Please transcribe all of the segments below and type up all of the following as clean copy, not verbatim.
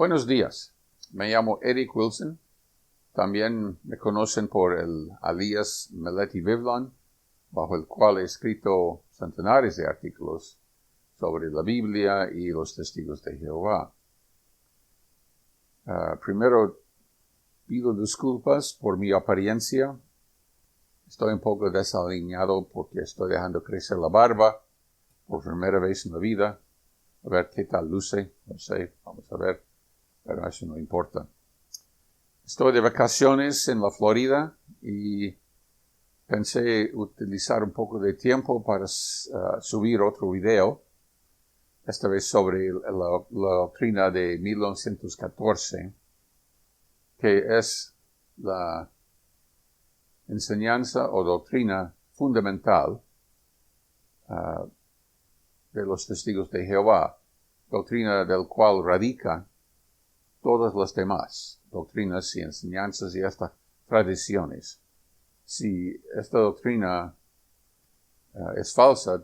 Buenos días, me llamo Eric Wilson, también me conocen por el alias Meleti Vivlon, bajo el cual he escrito centenares de artículos sobre la Biblia y los testigos de Jehová. Primero, pido disculpas por mi apariencia. Estoy un poco desaliñado porque estoy dejando crecer la barba por primera vez en la vida. A ver qué tal luce, no sé, vamos a ver, pero eso no importa. Estoy de vacaciones en la Florida y pensé utilizar un poco de tiempo para subir otro video, esta vez sobre la doctrina de 1914, que es la enseñanza o doctrina fundamental de los testigos de Jehová, doctrina del cual radica todas las demás doctrinas y enseñanzas y hasta tradiciones. Si esta doctrina es falsa,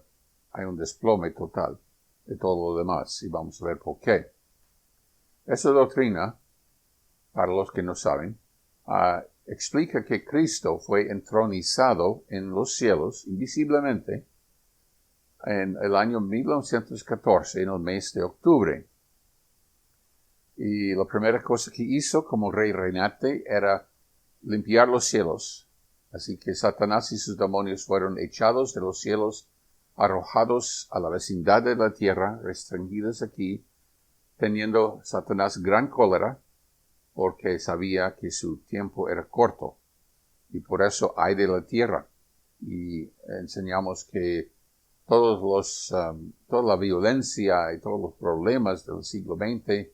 hay un desplome total de todo lo demás, y vamos a ver por qué. Esa doctrina, para los que no saben, explica que Cristo fue entronizado en los cielos invisiblemente en el año 1914, en el mes de octubre. Y la primera cosa que hizo como rey reinante era limpiar los cielos. Así que Satanás y sus demonios fueron echados de los cielos, arrojados a la vecindad de la tierra, restringidos aquí, teniendo Satanás gran cólera, porque sabía que su tiempo era corto. Y por eso hay de la tierra. Y enseñamos que toda la violencia y todos los problemas del siglo XX,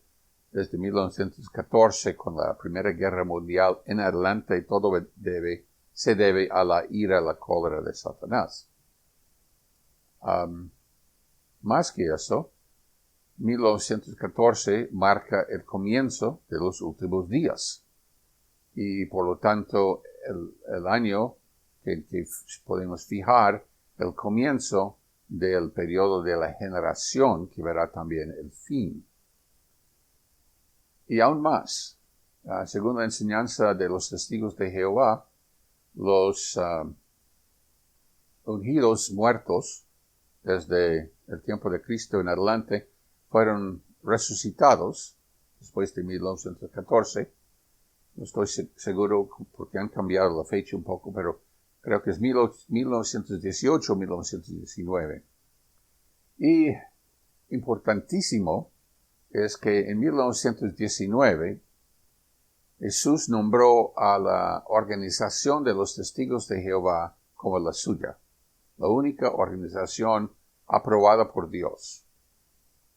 desde 1914, con la Primera Guerra Mundial en adelante, todo se debe a la ira, la cólera de Satanás. Más que eso, 1914 marca el comienzo de los últimos días. Y por lo tanto, el año que podemos fijar el comienzo del periodo de la generación, que verá también el fin. Y aún más, según la enseñanza de los testigos de Jehová, los ungidos muertos, desde el tiempo de Cristo en adelante, fueron resucitados después de 1914. No estoy seguro porque han cambiado la fecha un poco, pero creo que es 1918 o 1919. Y importantísimo es que en 1919 Jesús nombró a la organización de los testigos de Jehová como la suya, la única organización aprobada por Dios.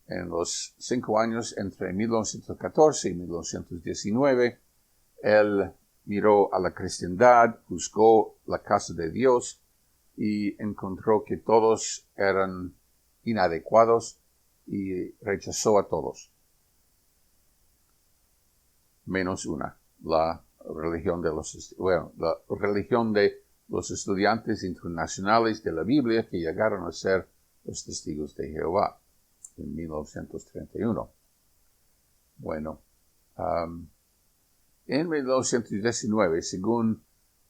En los 5 años entre 1914 y 1919, Él miró a la cristiandad, juzgó la casa de Dios y encontró que todos eran inadecuados y rechazó a todos, menos una, la religión de los estudiantes internacionales de la Biblia que llegaron a ser los testigos de Jehová en 1931. Bueno, en 1919, según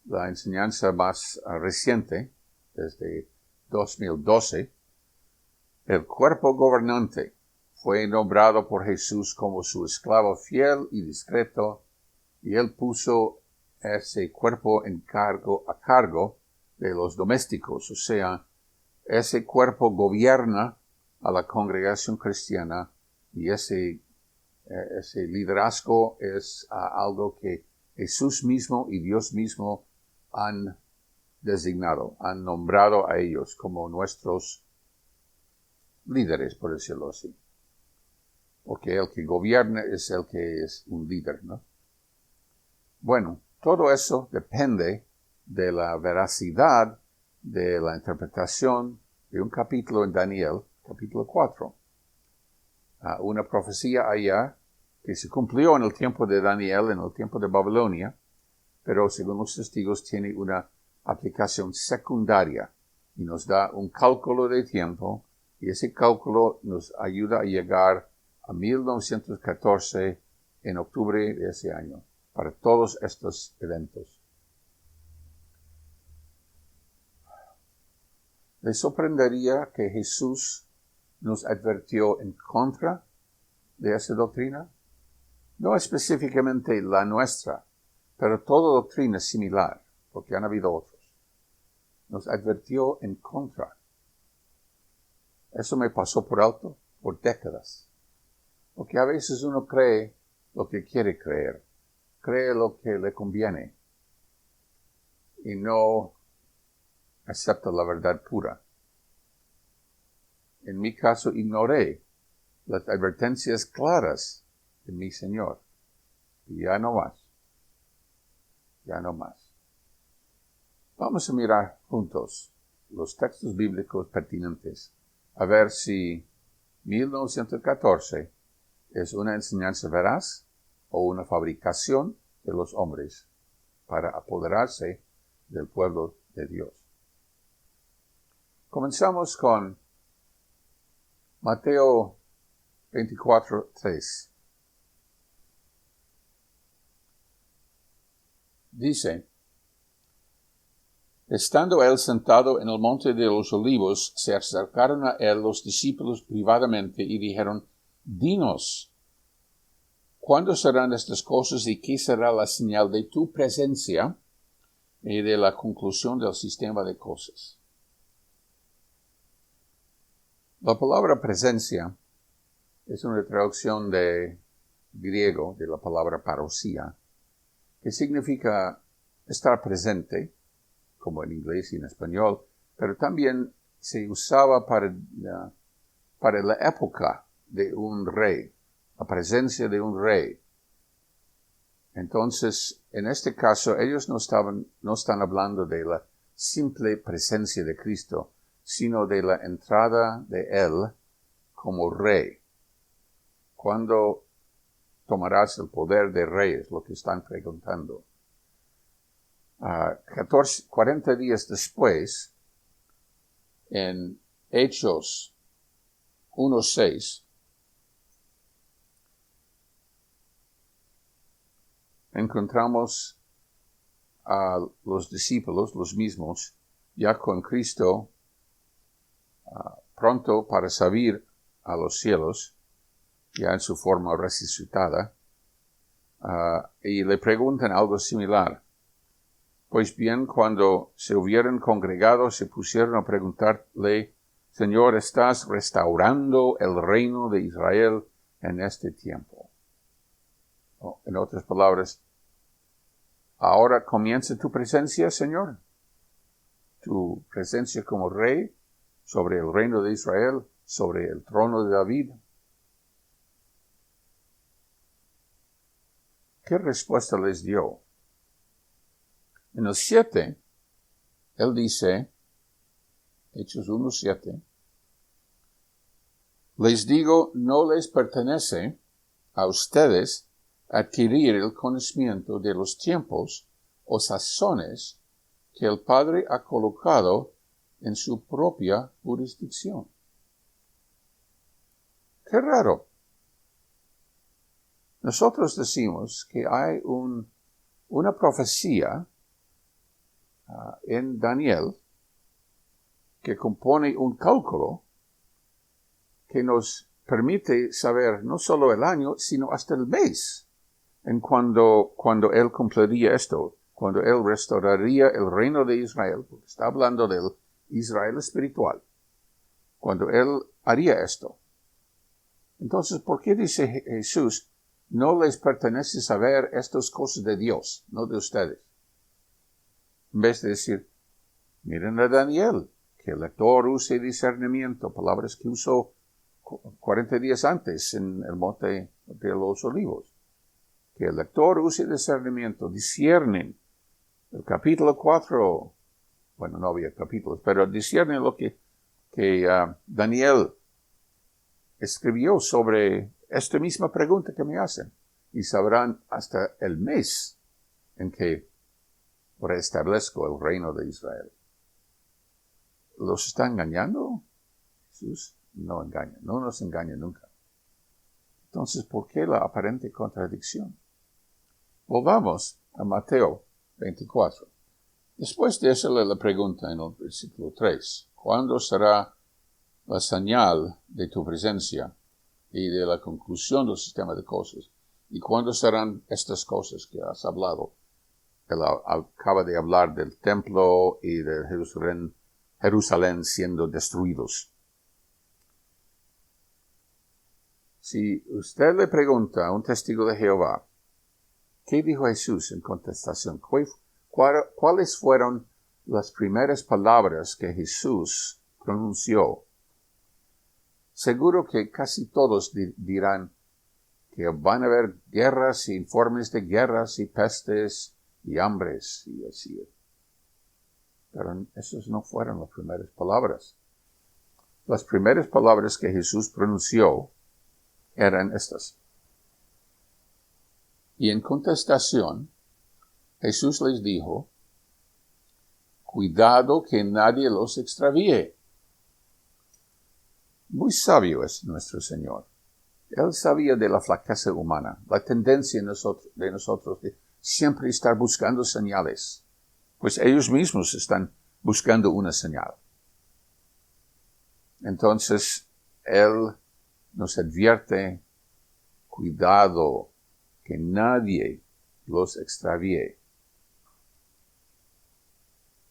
la enseñanza más reciente, desde 2012, el cuerpo gobernante fue nombrado por Jesús como su esclavo fiel y discreto, y él puso ese cuerpo a cargo de los domésticos, o sea, ese cuerpo gobierna a la congregación cristiana, y ese liderazgo es algo que Jesús mismo y Dios mismo han designado, han nombrado a ellos como nuestros líderes, por decirlo así. Porque el que gobierna es el que es un líder, ¿no? Bueno, todo eso depende de la veracidad de la interpretación de un capítulo en Daniel, capítulo 4. Una profecía allá que se cumplió en el tiempo de Daniel, en el tiempo de Babilonia, pero según los testigos tiene una aplicación secundaria y nos da un cálculo de tiempo, y ese cálculo nos ayuda a llegar a 1914 en octubre de ese año para todos estos eventos. ¿Les sorprendería que Jesús nos advirtió en contra de esa doctrina? No específicamente la nuestra, pero toda doctrina similar, porque han habido otros. Nos advirtió en contra. Eso me pasó por alto por décadas. Porque a veces uno cree lo que quiere creer, cree lo que le conviene y no acepta la verdad pura. En mi caso ignoré las advertencias claras de mi Señor. Y ya no más. Ya no más. Vamos a mirar juntos los textos bíblicos pertinentes, a ver si 1914 es una enseñanza veraz o una fabricación de los hombres para apoderarse del pueblo de Dios. Comenzamos con Mateo 24:3. Dice: Estando él sentado en el monte de los olivos, se acercaron a él los discípulos privadamente y dijeron: Dinos, ¿cuándo serán estas cosas y qué será la señal de tu presencia y de la conclusión del sistema de cosas? La palabra presencia es una traducción de griego de la palabra parousia, que significa estar presente, como en inglés y en español, pero también se usaba para la época de un rey, la presencia de un rey. Entonces, en este caso, ellos no están hablando de la simple presencia de Cristo, sino de la entrada de Él como rey. ¿Cuándo tomarás el poder de rey? Es lo que están preguntando. 40 días después, en Hechos 1:6, encontramos a los discípulos, los mismos, ya con Cristo pronto para subir a los cielos, ya en su forma resucitada, y le preguntan algo similar. Pues bien, cuando se hubieran congregado, se pusieron a preguntarle: Señor, ¿estás restaurando el reino de Israel en este tiempo? En otras palabras, ¿ahora comienza tu presencia, Señor? Tu presencia como rey sobre el reino de Israel, sobre el trono de David. ¿Qué respuesta les dio? En el 7, él dice, Hechos 1:7, les digo, no les pertenece a ustedes adquirir el conocimiento de los tiempos o sazones que el Padre ha colocado en su propia jurisdicción. Qué raro. Nosotros decimos que hay una profecía en Daniel que compone un cálculo que nos permite saber no solo el año, sino hasta el mes en cuando Él cumpliría esto, cuando Él restauraría el reino de Israel, porque está hablando del Israel espiritual, cuando Él haría esto. Entonces, ¿por qué dice Jesús, no les pertenece saber estas cosas de Dios, no de ustedes? En vez de decir, miren a Daniel, que el lector use discernimiento, palabras que usó 40 días antes en el monte de los olivos. Que el lector use discernimiento, disciernen. El capítulo 4, bueno, no había capítulos, pero disciernen lo que Daniel escribió sobre esta misma pregunta que me hacen. Y sabrán hasta el mes en que restablezco el reino de Israel. ¿Los está engañando? Jesús no engaña, no nos engaña nunca. Entonces, ¿por qué la aparente contradicción? Volvamos a Mateo 24. Después de eso le pregunta en el versículo 3, ¿cuándo será la señal de tu presencia y de la conclusión del sistema de cosas? ¿Y cuándo serán estas cosas que has hablado? Él acaba de hablar del templo y de Jerusalén siendo destruidos. Si usted le pregunta a un testigo de Jehová, ¿qué dijo Jesús en contestación? ¿Cuáles fueron las primeras palabras que Jesús pronunció? Seguro que casi todos dirán que van a haber guerras y informes de guerras y pestes y hambres y así. Pero esas no fueron las primeras palabras. Las primeras palabras que Jesús pronunció eran estas. Y en contestación, Jesús les dijo, cuidado que nadie los extravíe. Muy sabio es nuestro Señor. Él sabía de la flaqueza humana, la tendencia de nosotros de siempre estar buscando señales. Pues ellos mismos están buscando una señal. Entonces, Él nos advierte, cuidado que nadie los extravíe.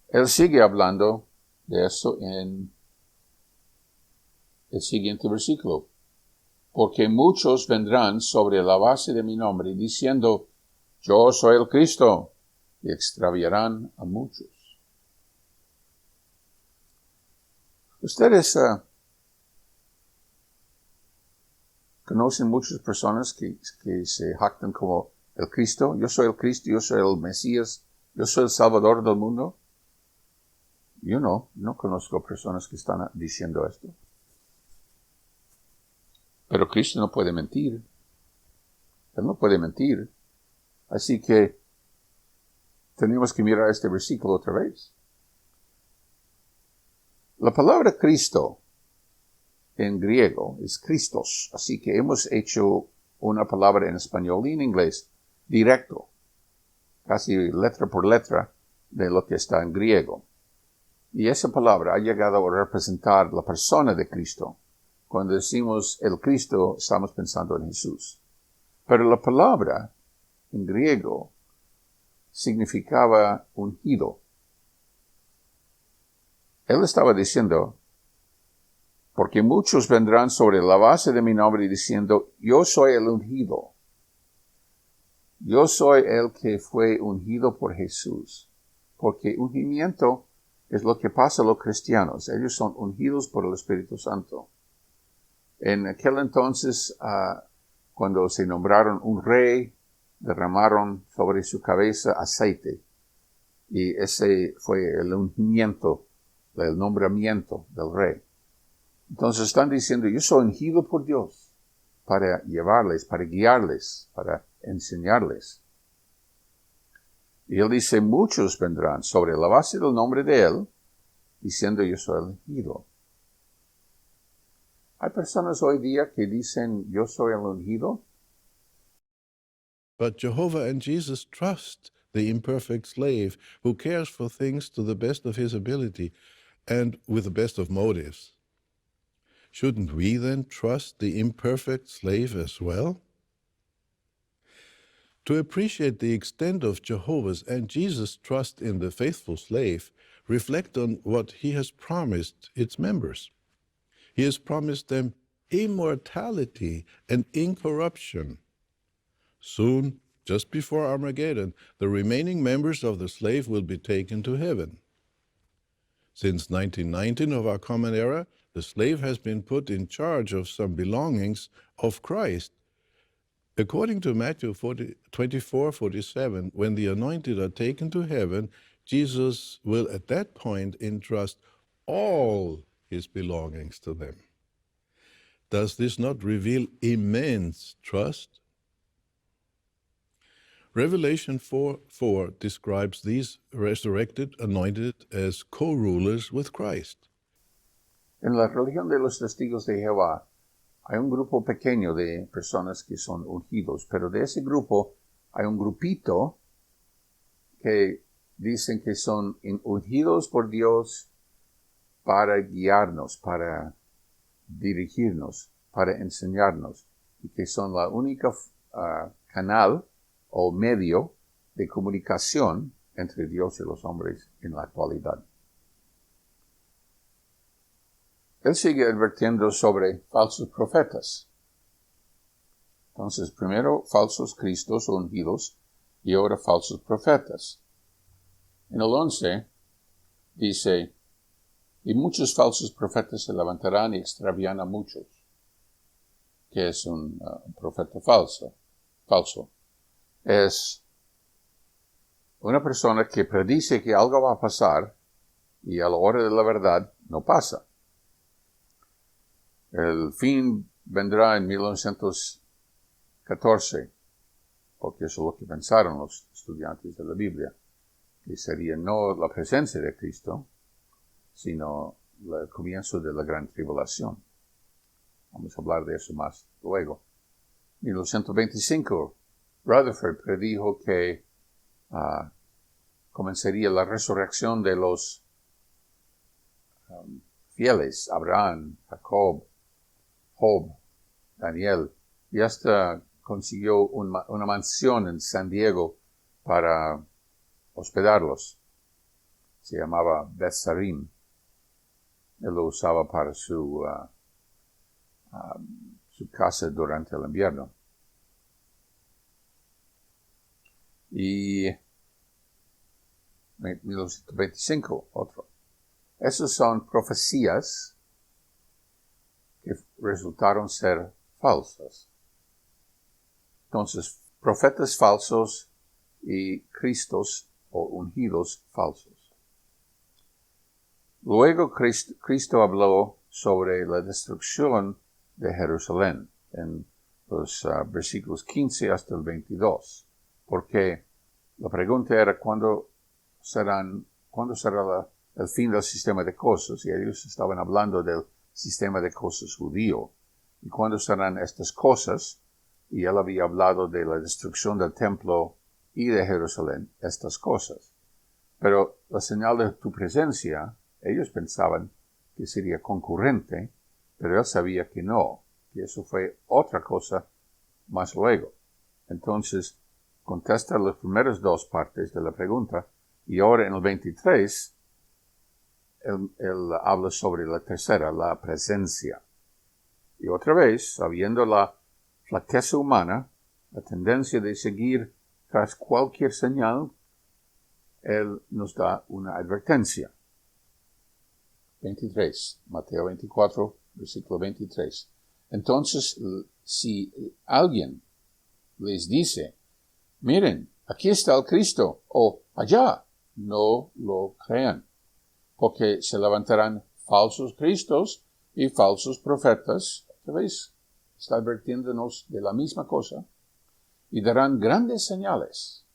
Él sigue hablando de eso en el siguiente versículo. Porque muchos vendrán sobre la base de mi nombre diciendo, yo soy el Cristo, y extraviarán a muchos. Ustedes conocen muchas personas que se jactan como el Cristo. Yo soy el Cristo, yo soy el Mesías, yo soy el Salvador del mundo. Yo no conozco personas que están diciendo esto. Pero Cristo no puede mentir. Él no puede mentir. Así que tenemos que mirar este versículo otra vez. La palabra Cristo en griego es Christos. Así que hemos hecho una palabra en español y en inglés directo, casi letra por letra de lo que está en griego. Y esa palabra ha llegado a representar la persona de Cristo. Cuando decimos el Cristo, estamos pensando en Jesús. Pero la palabra en griego significaba ungido. Él estaba diciendo, porque muchos vendrán sobre la base de mi nombre diciendo, yo soy el ungido. Yo soy el que fue ungido por Jesús. Porque ungimiento es lo que pasa a los cristianos. Ellos son ungidos por el Espíritu Santo. En aquel entonces, cuando se nombraron un rey, derramaron sobre su cabeza aceite. Y ese fue el ungimiento, el nombramiento del rey. Entonces están diciendo, yo soy ungido por Dios para llevarles, para guiarles, para enseñarles. Y él dice, muchos vendrán sobre la base del nombre de él, diciendo, yo soy el ungido. Hay personas hoy día que dicen, yo soy el ungido. But Jehovah and Jesus trust the imperfect slave who cares for things to the best of his ability and with the best of motives. Shouldn't we then trust the imperfect slave as well? To appreciate the extent of Jehovah's and Jesus' trust in the faithful slave, reflect on what he has promised its members. He has promised them immortality and incorruption. Soon, just before Armageddon, the remaining members of the slave will be taken to heaven. Since 1919 of our common era, the slave has been put in charge of some belongings of Christ. According to Matthew 24:47, when the anointed are taken to heaven, Jesus will at that point entrust all his belongings to them. Does this not reveal immense trust? Revelation 4:4 describes these resurrected, anointed as co-rulers with Christ. En la religión de los testigos de Jehová hay un grupo pequeño de personas que son ungidos, pero de ese grupo hay un grupito que dicen que son ungidos por Dios para guiarnos, para dirigirnos, para enseñarnos, y que son la única canal o medio de comunicación entre Dios y los hombres en la actualidad. Él sigue advirtiendo sobre falsos profetas. Entonces, primero falsos cristos o ungidos, y ahora falsos profetas. En el 11 dice, y muchos falsos profetas se levantarán y extraviarán a muchos. ¿Qué es un profeta falso? Es una persona que predice que algo va a pasar y a la hora de la verdad no pasa. El fin vendrá en 1914, porque eso es lo que pensaron los estudiantes de la Biblia, que sería no la presencia de Cristo, sino el comienzo de la gran tribulación. Vamos a hablar de eso más luego. En 1925, Rutherford predijo que comenzaría la resurrección de los fieles, Abraham, Jacob, Job, Daniel, y hasta consiguió una mansión en San Diego para hospedarlos. Se llamaba Beth Sarim. Él lo usaba para su casa durante el invierno. Y 1925, otro. Esas son profecías que resultaron ser falsas. Entonces, profetas falsos y cristos o ungidos falsos. Luego Cristo habló sobre la destrucción de Jerusalén en los versículos 15 hasta el 22, porque la pregunta era ¿cuándo será el fin del sistema de cosas? Y ellos estaban hablando del sistema de cosas judío. ¿Y cuándo serán estas cosas? Y él había hablado de la destrucción del templo y de Jerusalén, estas cosas. Pero la señal de tu presencia, ellos pensaban que sería concurrente, pero él sabía que no, que eso fue otra cosa más luego. Entonces, contesta las primeras dos partes de la pregunta, y ahora en el 23, él habla sobre la tercera, la presencia. Y otra vez, sabiendo la flaqueza humana, la tendencia de seguir tras cualquier señal, él nos da una advertencia. 23, Mateo 24, versículo 23. Entonces, si alguien les dice, miren, aquí está el Cristo, o allá, no lo crean, porque se levantarán falsos cristos y falsos profetas. Otra vez, está advirtiéndonos de la misma cosa, y darán grandes señales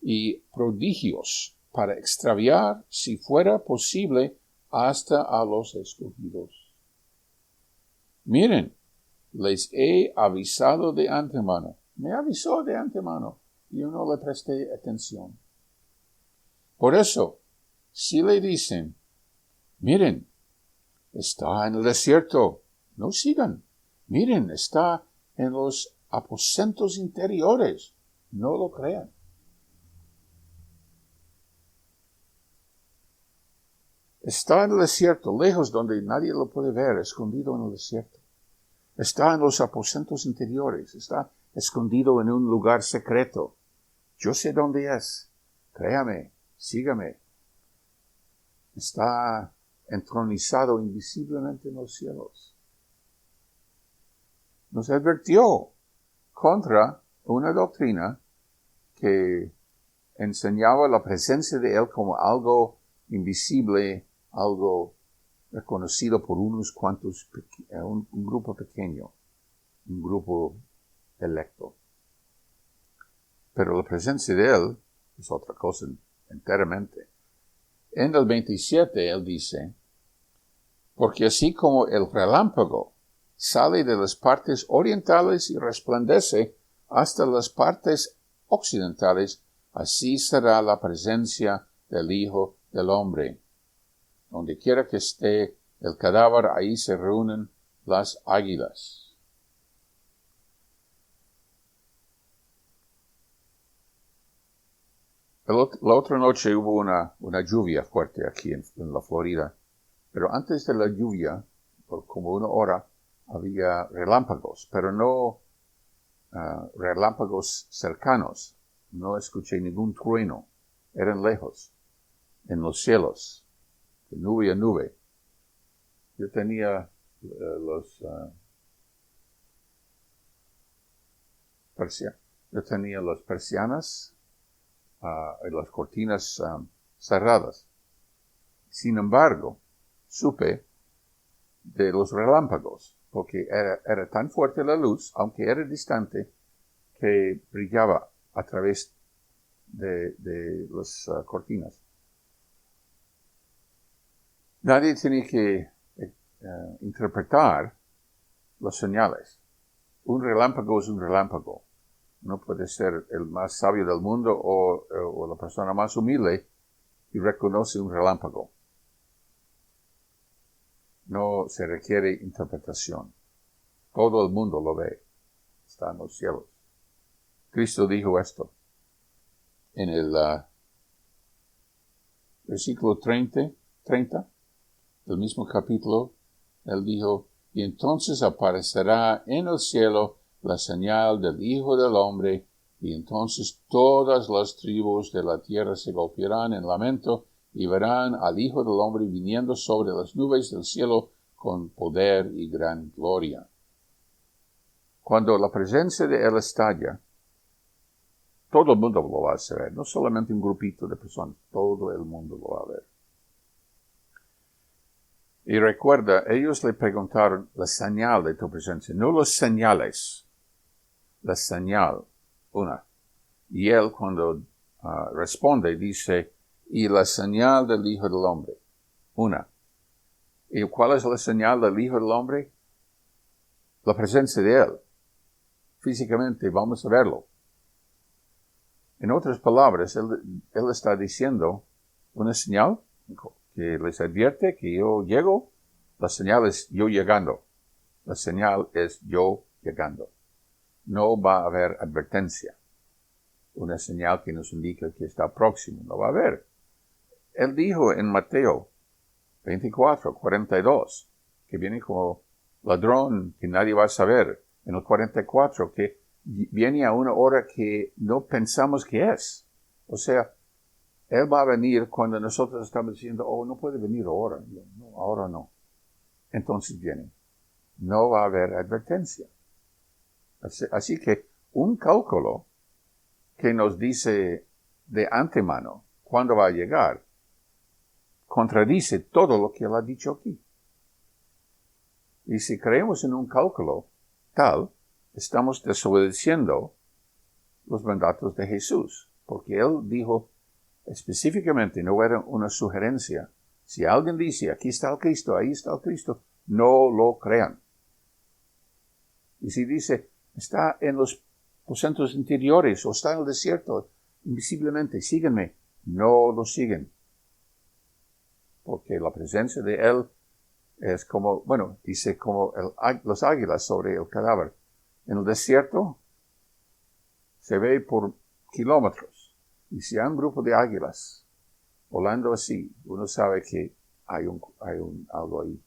y prodigios para extraviar, si fuera posible, hasta a los escogidos. Miren, les he avisado de antemano. Me avisó de antemano y yo no le presté atención. Por eso, si le dicen, miren, está en el desierto, no sigan. Miren, está en los aposentos interiores, no lo crean. Está en el desierto, lejos donde nadie lo puede ver, escondido en el desierto. Está en los aposentos interiores, está escondido en un lugar secreto. Yo sé dónde es. Créame, sígame. Está entronizado invisiblemente en los cielos. Nos advirtió contra una doctrina que enseñaba la presencia de Él como algo invisible, algo reconocido por unos cuantos, un grupo pequeño, un grupo electo. Pero la presencia de Él es otra cosa enteramente. En el 27 Él dice, porque así como el relámpago sale de las partes orientales y resplandece hasta las partes occidentales. Así será la presencia del Hijo del Hombre. Donde quiera que esté el cadáver, ahí se reúnen las águilas. La otra noche hubo una lluvia fuerte aquí en la Florida, pero antes de la lluvia, por como una hora, había relámpagos, pero no relámpagos cercanos. No escuché ningún trueno, eran lejos, en los cielos, de nube a nube. Yo tenía las persianas y las cortinas cerradas. Sin embargo, supe de los relámpagos, porque era tan fuerte la luz, aunque era distante, que brillaba a través de las cortinas. Nadie tiene que interpretar las señales. Un relámpago es un relámpago. No puede ser el más sabio del mundo o la persona más humilde y reconoce un relámpago. No se requiere interpretación. Todo el mundo lo ve. Está en los cielos. Cristo dijo esto en el versículo 30 del mismo capítulo. Él dijo, y entonces aparecerá en el cielo la señal del Hijo del Hombre, y entonces todas las tribus de la tierra se golpearán en lamento, y verán al Hijo del Hombre viniendo sobre las nubes del cielo con poder y gran gloria. Cuando la presencia de Él estalla, todo el mundo lo va a saber, no solamente un grupito de personas, todo el mundo lo va a ver. Y recuerda, ellos le preguntaron la señal de tu presencia, no las señales, la señal, una. Y él cuando responde dice, y la señal del Hijo del Hombre, una. ¿Y cuál es la señal del Hijo del Hombre? La presencia de Él. Físicamente vamos a verlo. En otras palabras, él está diciendo una señal que les advierte que yo llego. La señal es yo llegando. La señal es yo llegando. No va a haber advertencia. Una señal que nos indica que está próximo. No va a haber. Él dijo en Mateo 24:42, que viene como ladrón que nadie va a saber. En el 44, que viene a una hora que no pensamos que es. O sea, Él va a venir cuando nosotros estamos diciendo, oh, no puede venir ahora. No, ahora no. Entonces viene. No va a haber advertencia. Así que un cálculo que nos dice de antemano cuándo va a llegar, contradice todo lo que Él ha dicho aquí. Y si creemos en un cálculo tal, estamos desobedeciendo los mandatos de Jesús, porque Él dijo específicamente, no era una sugerencia. Si alguien dice, aquí está el Cristo, ahí está el Cristo, no lo crean. Y si dice, está en los aposentos interiores o está en el desierto, invisiblemente, síguenme, no lo siguen. Porque la presencia de Él es como, dice como los águilas sobre el cadáver. En el desierto se ve por kilómetros. Y si hay un grupo de águilas volando así, uno sabe que hay algo ahí.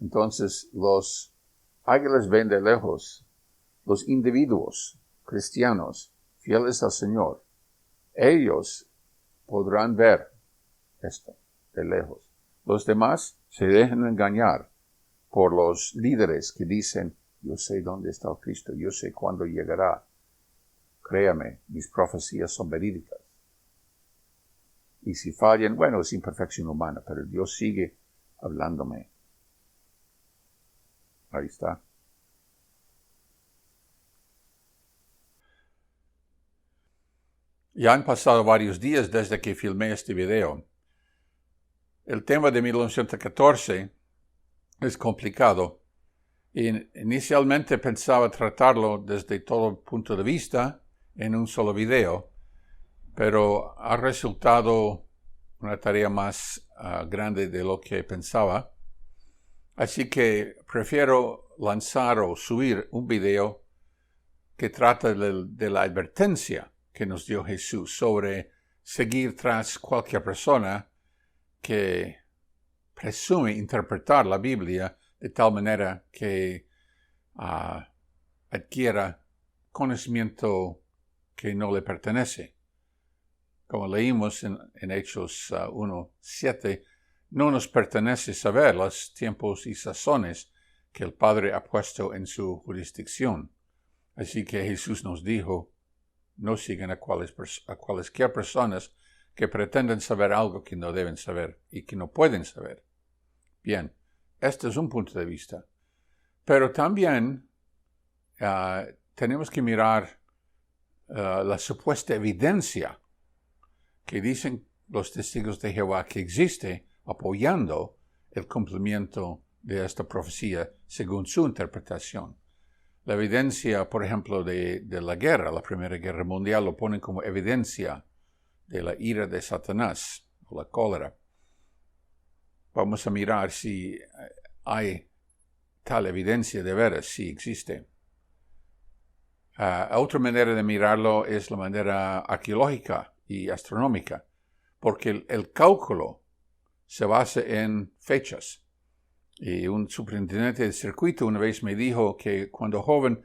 Entonces, los águilas ven de lejos los individuos cristianos fieles al Señor. Ellos podrán ver esto de lejos. Los demás se dejan engañar por los líderes que dicen, yo sé dónde está el Cristo, yo sé cuándo llegará. Créame, mis profecías son verídicas. Y si fallan, es imperfección humana, pero Dios sigue hablándome. Ahí está. Ya han pasado varios días desde que filmé este video. El tema de 1914 es complicado, Inicialmente pensaba tratarlo desde todo punto de vista en un solo video, pero ha resultado una tarea más grande de lo que pensaba. Así que prefiero lanzar o subir un video que trata de la advertencia que nos dio Jesús sobre seguir tras cualquier persona que presume interpretar la Biblia de tal manera que adquiera conocimiento que no le pertenece. Como leímos en Hechos 1:7, no nos pertenece saber los tiempos y sazones que el Padre ha puesto en su jurisdicción. Así que Jesús nos dijo, no sigan a cualesquier personas que pretenden saber algo que no deben saber y que no pueden saber. Bien, este es un punto de vista. Pero también tenemos que mirar la supuesta evidencia que dicen los testigos de Jehová que existe apoyando el cumplimiento de esta profecía según su interpretación. La evidencia, por ejemplo, de la guerra, la Primera Guerra Mundial, lo ponen como evidencia de la ira de Satanás, o la cólera. Vamos a mirar si hay tal evidencia de veras, si existe. Otra manera de mirarlo es la manera arqueológica y astronómica, porque el cálculo se basa en fechas. Y un superintendente de circuito una vez me dijo que cuando joven,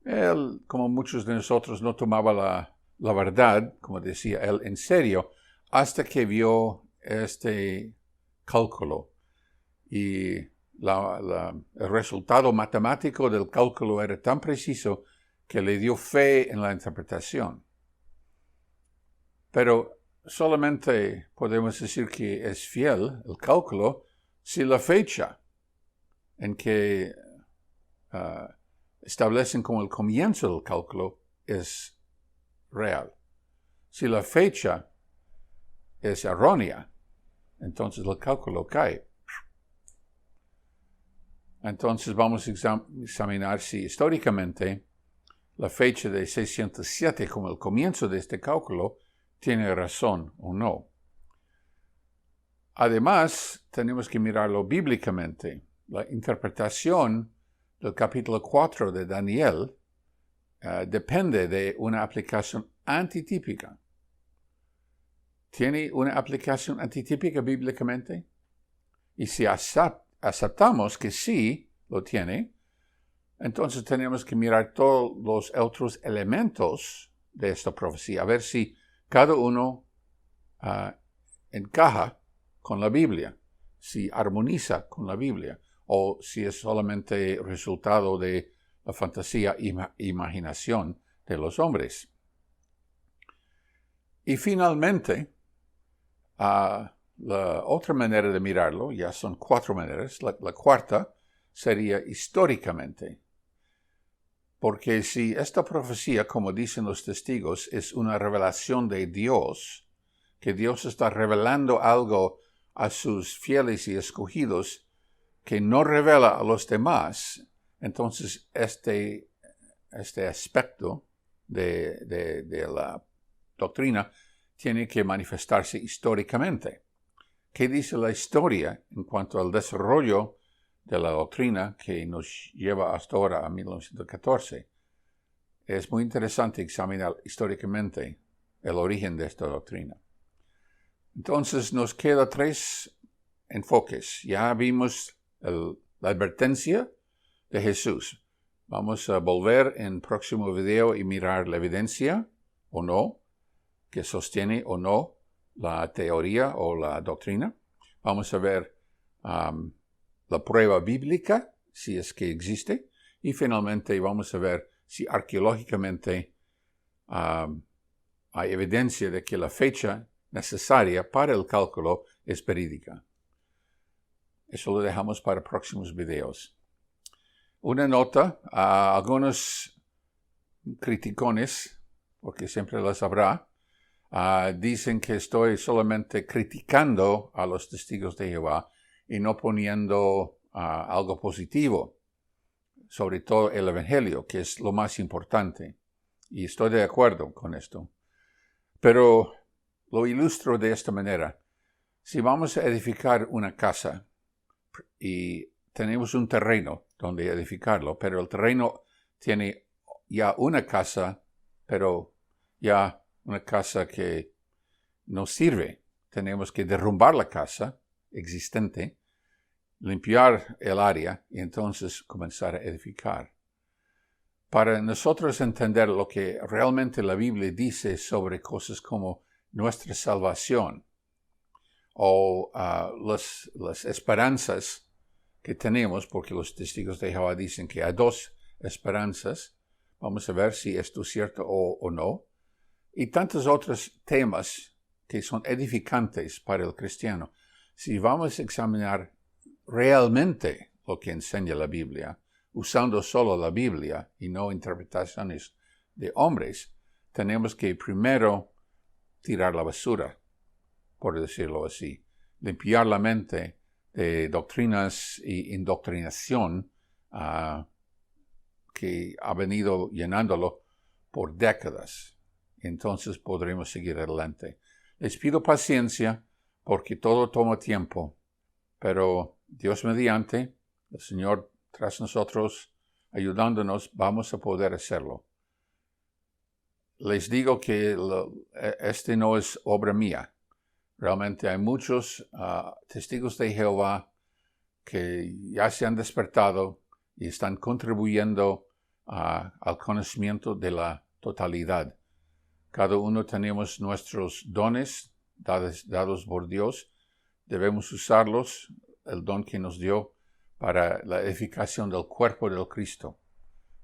él, como muchos de nosotros, no tomaba la verdad, como decía él, en serio, hasta que vio este cálculo. Y el resultado matemático del cálculo era tan preciso que le dio fe en la interpretación. Pero solamente podemos decir que es fiel el cálculo si la fecha en que establecen como el comienzo del cálculo es real. Si la fecha es errónea, entonces el cálculo cae. Entonces vamos a examinar si históricamente la fecha de 607 como el comienzo de este cálculo tiene razón o no. Además, tenemos que mirarlo bíblicamente. La interpretación del capítulo 4 de Daniel depende de una aplicación antitípica. ¿Tiene una aplicación antitípica bíblicamente? Y si aceptamos que sí lo tiene, entonces tenemos que mirar todos los otros elementos de esta profecía, a ver si cada uno encaja con la Biblia, si armoniza con la Biblia, o si es solamente resultado de la fantasía e imaginación de los hombres. Y finalmente, la otra manera de mirarlo, ya son 4 maneras, la cuarta sería históricamente. Porque si esta profecía, como dicen los testigos, es una revelación de Dios, que Dios está revelando algo a sus fieles y escogidos que no revela a los demás, entonces este aspecto de la doctrina tiene que manifestarse históricamente. ¿Qué dice la historia en cuanto al desarrollo de la doctrina que nos lleva hasta ahora a 1914? Es muy interesante examinar históricamente el origen de esta doctrina. Entonces nos quedan 3 enfoques. Ya vimos la advertencia de Jesús. Vamos a volver en el próximo video y mirar la evidencia o no, que sostiene o no la teoría o la doctrina. Vamos a ver la prueba bíblica, si es que existe. Y finalmente vamos a ver si arqueológicamente hay evidencia de que la fecha necesaria para el cálculo es verídica. Eso lo dejamos para próximos videos. Una nota a algunos criticones, porque siempre las habrá, dicen que estoy solamente criticando a los testigos de Jehová y no poniendo algo positivo. sobre todo el Evangelio, que es lo más importante. Y estoy de acuerdo con esto. Pero lo ilustro de esta manera. Si vamos a edificar una casa y tenemos un terreno donde edificarlo, pero el terreno tiene ya una casa, pero ya una casa que no sirve. Tenemos que derrumbar la casa existente, limpiar el área y entonces comenzar a edificar. Para nosotros entender lo que realmente la Biblia dice sobre cosas como nuestra salvación o las esperanzas que tenemos, porque los testigos de Jehová dicen que hay dos esperanzas, vamos a ver si esto es cierto o no, y tantos otros temas que son edificantes para el cristiano. Si vamos a examinar realmente lo que enseña la Biblia, usando solo la Biblia y no interpretaciones de hombres, tenemos que primero tirar la basura, por decirlo así, limpiar la mente de doctrinas y indoctrinación que ha venido llenándolo por décadas. Entonces podremos seguir adelante. Les pido paciencia porque todo toma tiempo, pero Dios mediante, el Señor tras nosotros, ayudándonos, vamos a poder hacerlo. Les digo que este no es obra mía. Realmente hay muchos testigos de Jehová que ya se han despertado y están contribuyendo al conocimiento de la totalidad. Cada uno tenemos nuestros dones dados por Dios. Debemos usarlos, el don que nos dio, para la edificación del cuerpo del Cristo,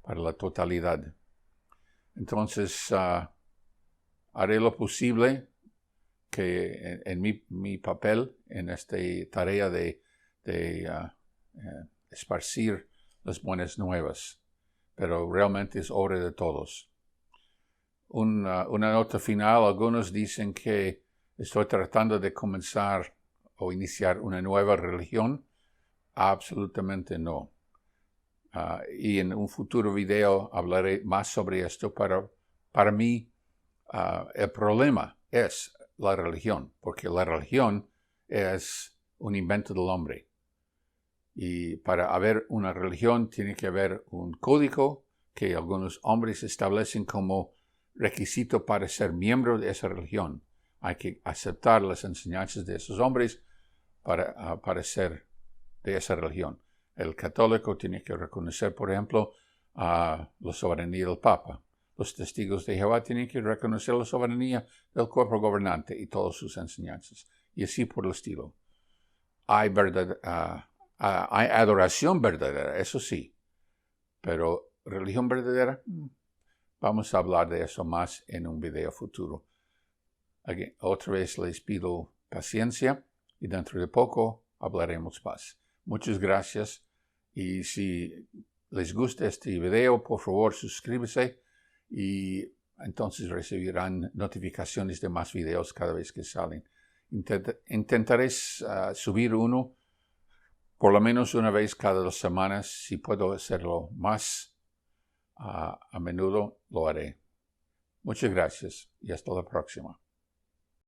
para la totalidad. Entonces, haré lo posible que en mi papel, en esta tarea de esparcir las buenas nuevas, pero realmente es obra de todos. Una nota final, algunos dicen que estoy tratando de comenzar o iniciar una nueva religión. Absolutamente no. Y en un futuro video hablaré más sobre esto. Para mí, el problema es la religión, porque la religión es un invento del hombre. Y para haber una religión tiene que haber un código que algunos hombres establecen como requisito para ser miembro de esa religión. Hay que aceptar las enseñanzas de esos hombres para ser de esa religión. El católico tiene que reconocer, por ejemplo, la soberanía del Papa. Los testigos de Jehová tienen que reconocer la soberanía del cuerpo gobernante y todas sus enseñanzas. Y así por el estilo. Hay adoración verdadera, eso sí. Pero religión verdadera, vamos a hablar de eso más en un video futuro. Otra vez les pido paciencia y dentro de poco hablaremos más. Muchas gracias y si les gusta este video, por favor suscríbase y entonces recibirán notificaciones de más videos cada vez que salen. Intentaré subir uno por lo menos una vez cada 2 semanas. Si puedo hacerlo más a menudo, lo haré. Muchas gracias y hasta la próxima.